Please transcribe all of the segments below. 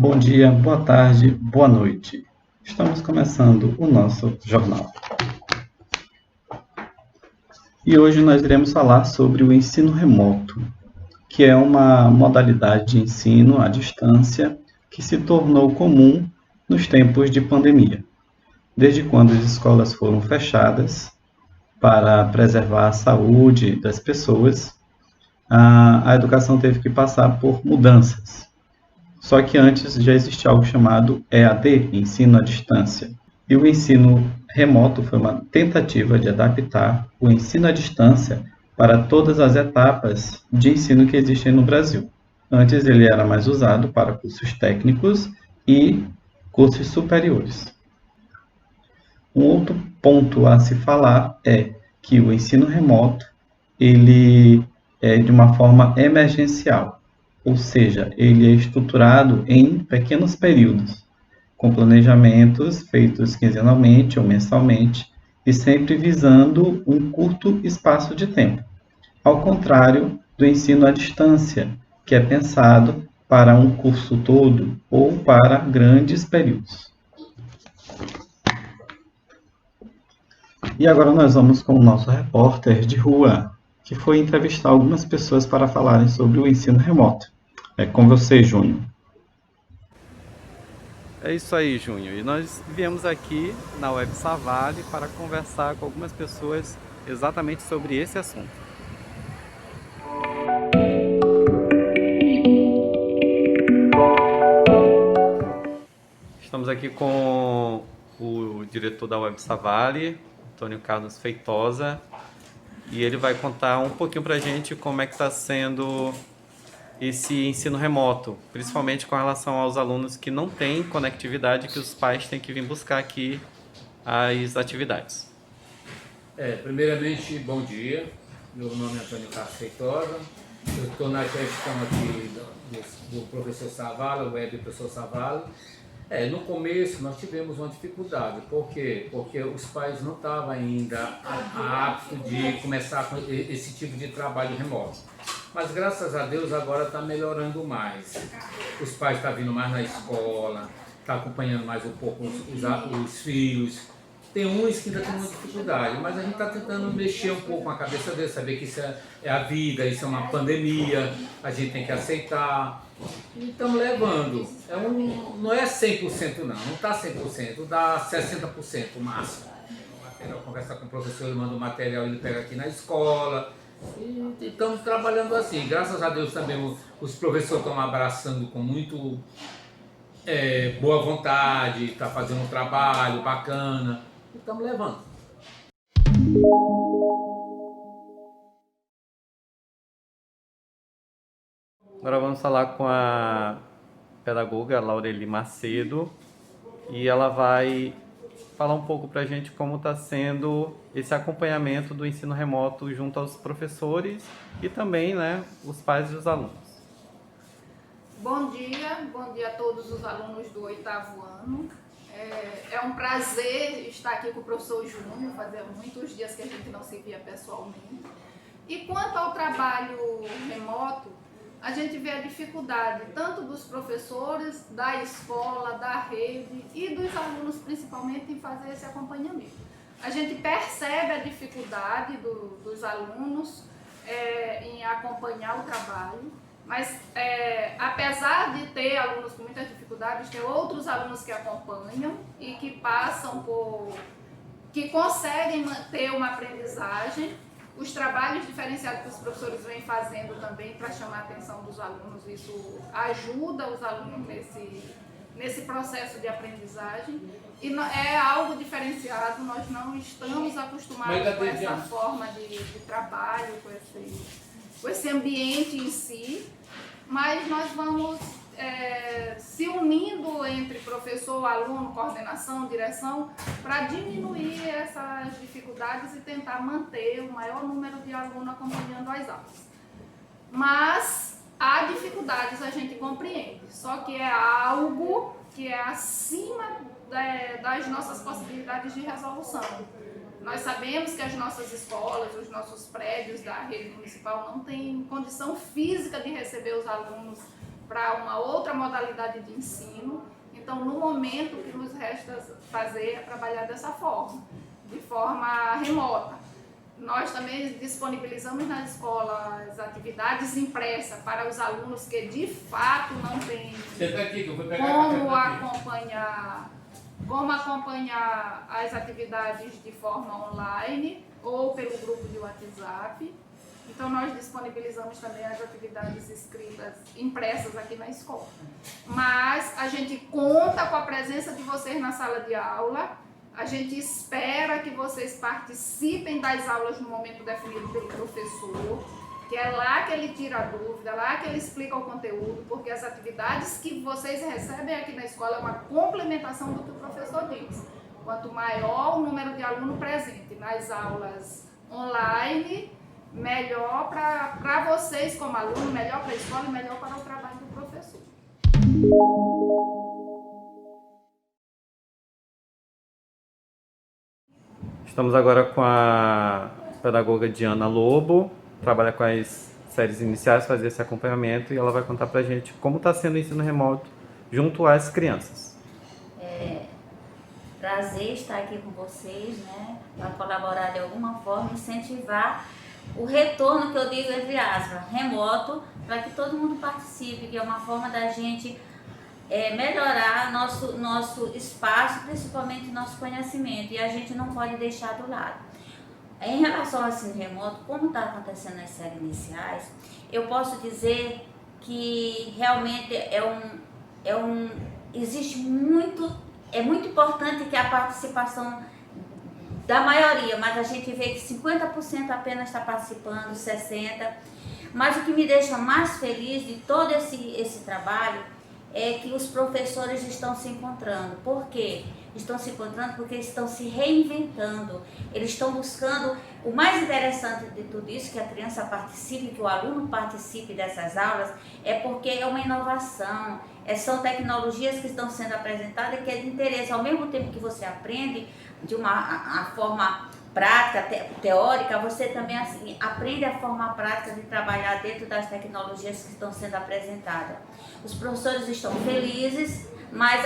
Bom dia, boa tarde, boa noite. Estamos começando o nosso jornal. E hoje nós iremos falar sobre o ensino remoto, que é uma modalidade de ensino à distância que se tornou comum nos tempos de pandemia. Desde quando as escolas foram fechadas para preservar a saúde das pessoas, a educação teve que passar por mudanças. Só que antes já existia algo chamado EAD, ensino à distância. E o ensino remoto foi uma tentativa de adaptar o ensino à distância para todas as etapas de ensino que existem no Brasil. Antes ele era mais usado para cursos técnicos e cursos superiores. Um outro ponto a se falar é que o ensino remoto ele é de uma forma emergencial, ou seja, ele é estruturado em pequenos períodos, com planejamentos feitos quinzenalmente ou mensalmente e sempre visando um curto espaço de tempo, ao contrário do ensino à distância, que é pensado para um curso todo ou para grandes períodos. E agora nós vamos com o nosso repórter de rua, que foi entrevistar algumas pessoas para falarem sobre o ensino remoto. É com você, Júnior. É isso aí, Júnior. E nós viemos aqui na Web Savale para conversar com algumas pessoas exatamente sobre esse assunto. Estamos aqui com o diretor da Web Savale, Antônio Carlos Feitosa, e ele vai contar um pouquinho para a gente como é que está sendo esse ensino remoto, principalmente com relação aos alunos que não têm conectividade, que os pais têm que vir buscar aqui as atividades. Primeiramente, bom dia. Meu nome é Antônio Carlos Feitosa. Eu estou na gestão aqui do professor Savale, o web professor Savale. No começo nós tivemos uma dificuldade. Por quê? Porque os pais não estavam ainda aptos de começar com esse tipo de trabalho remoto. Mas graças a Deus agora está melhorando mais. Os pais estão vindo mais na escola, estão acompanhando mais um pouco os filhos. Tem uns que ainda tem muita dificuldade, mas a gente está tentando mexer um pouco com a cabeça deles, saber que isso é a vida, isso é uma pandemia, a gente tem que aceitar. E estamos levando. Não é 100% não está 100%, dá 60% o máximo. Eu conversar com o professor, ele manda o material, ele pega aqui na escola. E estamos trabalhando assim. Graças a Deus também os professores estão abraçando com muito boa vontade, está fazendo um trabalho bacana. E estamos levando. Agora vamos falar com a pedagoga Laureli Macedo e ela vai falar um pouco para a gente como está sendo esse acompanhamento do ensino remoto junto aos professores e também, os pais e os alunos. Bom dia a todos os alunos do 8º ano. É um prazer estar aqui com o professor Júnior, fazia muitos dias que a gente não se via pessoalmente. E quanto ao trabalho remoto, a gente vê a dificuldade tanto dos professores, da escola, da rede e dos alunos principalmente em fazer esse acompanhamento. A gente percebe a dificuldade dos alunos em acompanhar o trabalho, mas apesar de ter alunos com muitas dificuldades, tem outros alunos que acompanham e que que conseguem manter uma aprendizagem. Os trabalhos diferenciados que os professores vêm fazendo também para chamar a atenção dos alunos, isso ajuda os alunos nesse processo de aprendem e é algo diferenciado, nós não estamos acostumados com essa forma de trabalho, com esse ambiente em si, mas nós vamos se unindo entre professor, aluno, coordenação, direção, para diminuir essas dificuldades e tentar manter o maior número de alunos acompanhando as aulas. Mas há dificuldades, a gente compreende, só que é algo que é acima das nossas possibilidades de resolução. Nós sabemos que as nossas escolas, os nossos prédios da rede municipal não têm condição física de receber os alunos para uma outra modalidade de ensino. Então, no momento, o que nos resta fazer é trabalhar dessa forma, de forma remota. Nós também disponibilizamos nas escolas atividades impressas para os alunos que de fato não têm como acompanhar as atividades de forma online ou pelo grupo de WhatsApp. Então nós disponibilizamos também as atividades escritas, impressas aqui na escola. Mas a gente conta com a presença de vocês na sala de aula. A gente espera que vocês participem das aulas no momento definido pelo professor, que é lá que ele tira a dúvida, lá que ele explica o conteúdo, porque as atividades que vocês recebem aqui na escola é uma complementação do que o professor diz. Quanto maior o número de aluno presente nas aulas online, melhor para vocês como aluno, melhor para a escola e melhor para o trabalho do professor. Estamos agora com a pedagoga Diana Lobo, trabalha com as séries iniciais, faz esse acompanhamento, e ela vai contar pra gente como está sendo o ensino remoto junto às crianças. Prazer estar aqui com vocês, né, para colaborar de alguma forma, incentivar o retorno, que eu digo entre aspas, remoto, para que todo mundo participe, que é uma forma da gente melhorar nosso espaço, principalmente nosso conhecimento, e a gente não pode deixar do lado. Em relação ao ensino remoto, como está acontecendo nas séries iniciais, eu posso dizer que realmente é muito importante que a participação da maioria, mas a gente vê que 50% apenas está participando, 60%. Mas o que me deixa mais feliz de todo esse trabalho é que os professores estão se encontrando. Por quê? Estão se encontrando porque estão se reinventando. Eles estão buscando, o mais interessante de tudo isso, que a criança participe, que o aluno participe dessas aulas, é porque é uma inovação, são tecnologias que estão sendo apresentadas que é de interesse. Ao mesmo tempo que você aprende de uma forma prática, teórica, você também assim, aprende a forma prática de trabalhar dentro das tecnologias que estão sendo apresentadas. Os professores estão felizes, mas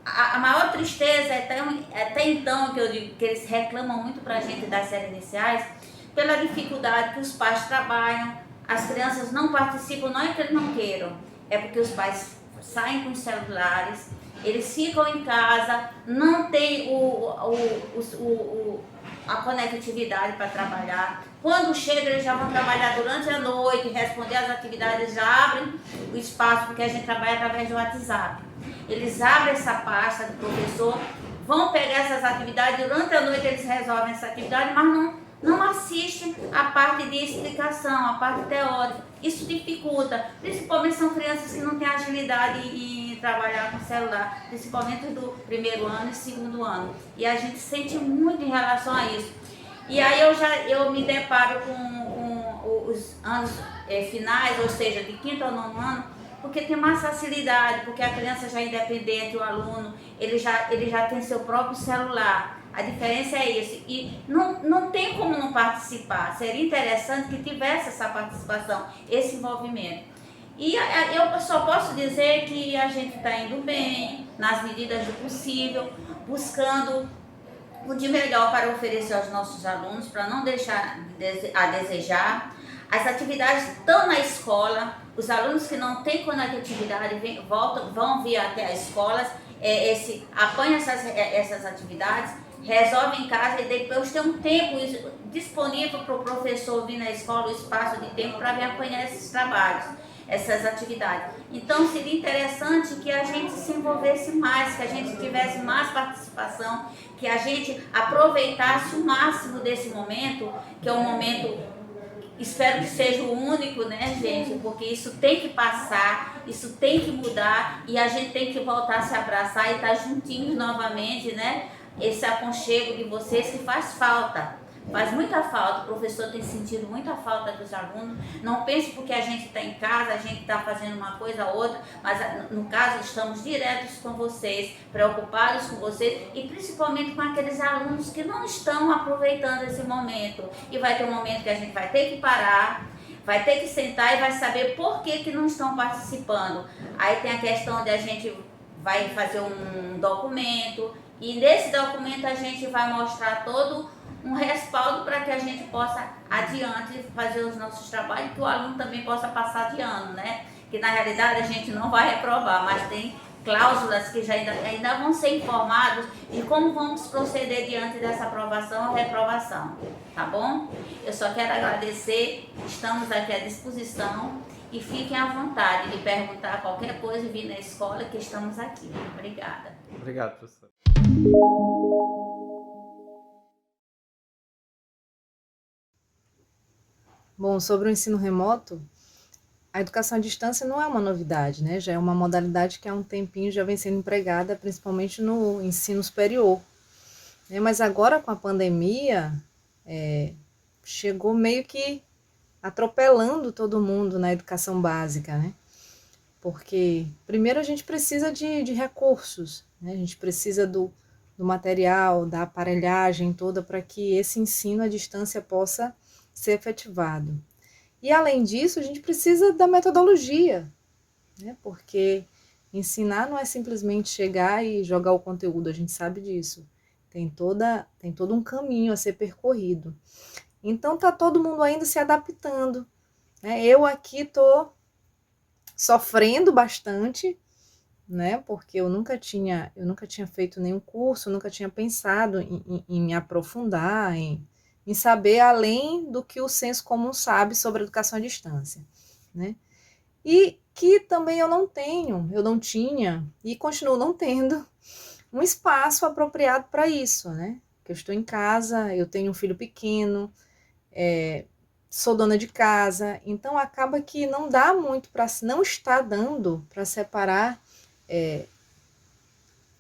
a maior tristeza até então, que eu digo que eles reclamam muito para a gente das séries iniciais, pela dificuldade que os pais trabalham, as crianças não participam, não é que eles não queiram, é porque os pais saem com os celulares, eles ficam em casa, não tem a conectividade para trabalhar. Quando chega, eles já vão trabalhar durante a noite, responder as atividades, já abrem o espaço, porque a gente trabalha através do WhatsApp. Eles abrem essa pasta do professor, vão pegar essas atividades, durante a noite eles resolvem essa atividade, mas não assistem a parte de explicação, a parte teórica. Isso dificulta, principalmente são crianças que não têm agilidade em trabalhar com celular, principalmente do primeiro ano e segundo ano. E a gente sente muito em relação a isso. E aí eu me deparo com os anos finais, ou seja, de quinto ao nono ano, porque tem mais facilidade, porque a criança já é independente, o aluno, ele já tem seu próprio celular. A diferença é isso, e não tem como não participar. Seria interessante que tivesse essa participação, esse envolvimento. E eu só posso dizer que a gente está indo bem, nas medidas do possível, buscando o de melhor para oferecer aos nossos alunos, para não deixar a desejar. As atividades estão na escola, os alunos que não têm conectividade vão vir até as escolas, apanham essas atividades, resolve em casa e depois tem um tempo disponível para o professor vir na escola, o espaço de tempo para vir apanhar esses trabalhos, essas atividades. Então seria interessante que a gente se envolvesse mais, que a gente tivesse mais participação, que a gente aproveitasse o máximo desse momento, que é um momento, espero que seja o único, né, gente? Porque isso tem que passar, isso tem que mudar e a gente tem que voltar a se abraçar e estar juntinhos novamente, né? Esse aconchego de vocês que faz falta, faz muita falta. O professor tem sentido muita falta dos alunos. Não pense porque a gente está em casa, a gente está fazendo uma coisa ou outra, mas no caso estamos diretos com vocês, preocupados com vocês e principalmente com aqueles alunos que não estão aproveitando esse momento. E vai ter um momento que a gente vai ter que parar, vai ter que sentar e vai saber por que não estão participando. Aí tem a questão de a gente vai fazer um documento, e nesse documento a gente vai mostrar todo um respaldo para que a gente possa adiante fazer os nossos trabalhos, que o aluno também possa passar de ano, né? Que na realidade a gente não vai reprovar, mas tem cláusulas que já ainda vão ser informados de como vamos proceder diante dessa aprovação ou reprovação, tá bom? Eu só quero agradecer, estamos aqui à disposição e fiquem à vontade de perguntar qualquer coisa e vir na escola que estamos aqui. Obrigada. Obrigado, professor. Bom, sobre o ensino remoto, a educação à distância não é uma novidade, né? Já é uma modalidade que há um tempinho já vem sendo empregada, principalmente no ensino superior. Mas agora com a pandemia, chegou meio que atropelando todo mundo na educação básica, né? Porque primeiro a gente precisa de recursos, né? A gente precisa do material, da aparelhagem toda para que esse ensino à distância possa ser efetivado. E além disso, a gente precisa da metodologia, né? Porque ensinar não é simplesmente chegar e jogar o conteúdo, a gente sabe disso. Tem todo um caminho a ser percorrido. Então tá todo mundo ainda se adaptando, né? Eu aqui tô sofrendo bastante, né? Porque eu nunca tinha feito nenhum curso, nunca tinha pensado em me aprofundar, em saber além do que o senso comum sabe sobre a educação à distância, né? E que também eu não tinha e continuo não tendo um espaço apropriado para isso, né? Porque eu estou em casa, eu tenho um filho pequeno, sou dona de casa, então acaba que não dá muito não está dando para separar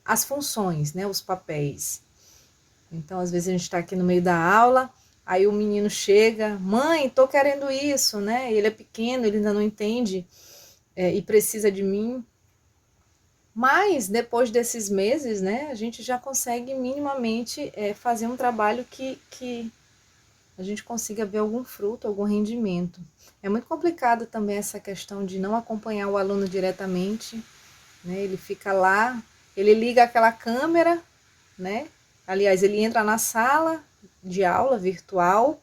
as funções, né? Os papéis. Então, às vezes a gente está aqui no meio da aula, aí o menino chega, mãe, tô querendo isso, né? Ele é pequeno, ele ainda não entende e precisa de mim. Mas, depois desses meses, né, a gente já consegue minimamente fazer um trabalho que a gente consiga ver algum fruto, algum rendimento. É muito complicado também essa questão de não acompanhar o aluno diretamente, né? Ele fica lá, ele liga aquela câmera, né? Aliás, ele entra na sala de aula virtual,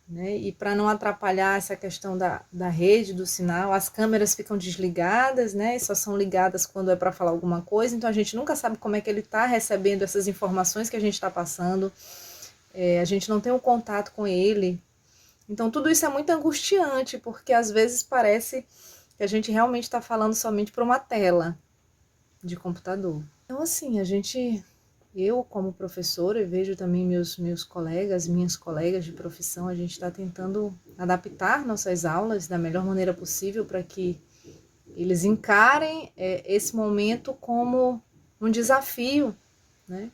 né? E para não atrapalhar essa questão da rede, do sinal, as câmeras ficam desligadas, né? E só são ligadas quando é para falar alguma coisa, então a gente nunca sabe como é que ele está recebendo essas informações que a gente está passando, a gente não tem um contato com ele. Então tudo isso é muito angustiante, porque às vezes parece que a gente realmente está falando somente para uma tela de computador. Então assim, eu como professora, e vejo também meus colegas, minhas colegas de profissão, a gente está tentando adaptar nossas aulas da melhor maneira possível para que eles encarem esse momento como um desafio, né?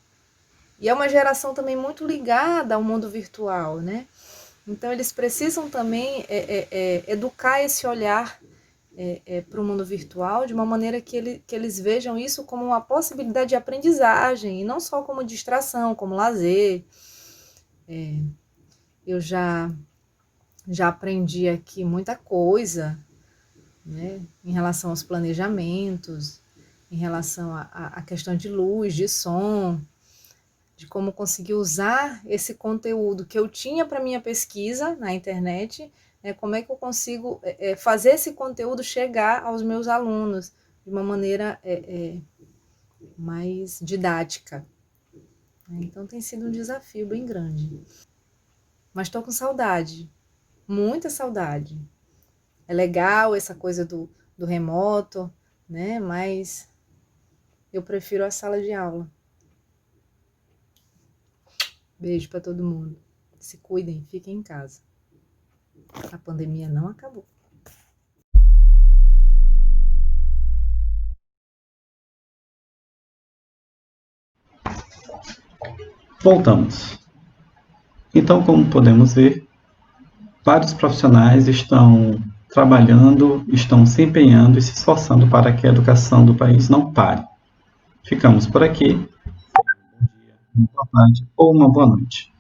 E é uma geração também muito ligada ao mundo virtual, né? Então eles precisam também educar esse olhar para o mundo virtual de uma maneira que eles vejam isso como uma possibilidade de aprendizagem e não só como distração, como lazer. Eu já aprendi aqui muita coisa, né, em relação aos planejamentos, em relação à questão de luz, de som, de como conseguir usar esse conteúdo que eu tinha para minha pesquisa na internet, como é que eu consigo fazer esse conteúdo chegar aos meus alunos de uma maneira mais didática. Então tem sido um desafio bem grande. Mas estou com saudade, muita saudade. É legal essa coisa do remoto, né? Mas eu prefiro a sala de aula. Beijo para todo mundo. Se cuidem, fiquem em casa. A pandemia não acabou. Voltamos. Então, como podemos ver, vários profissionais estão trabalhando, estão se empenhando e se esforçando para que a educação do país não pare. Ficamos por aqui. Uma boa tarde ou uma boa noite.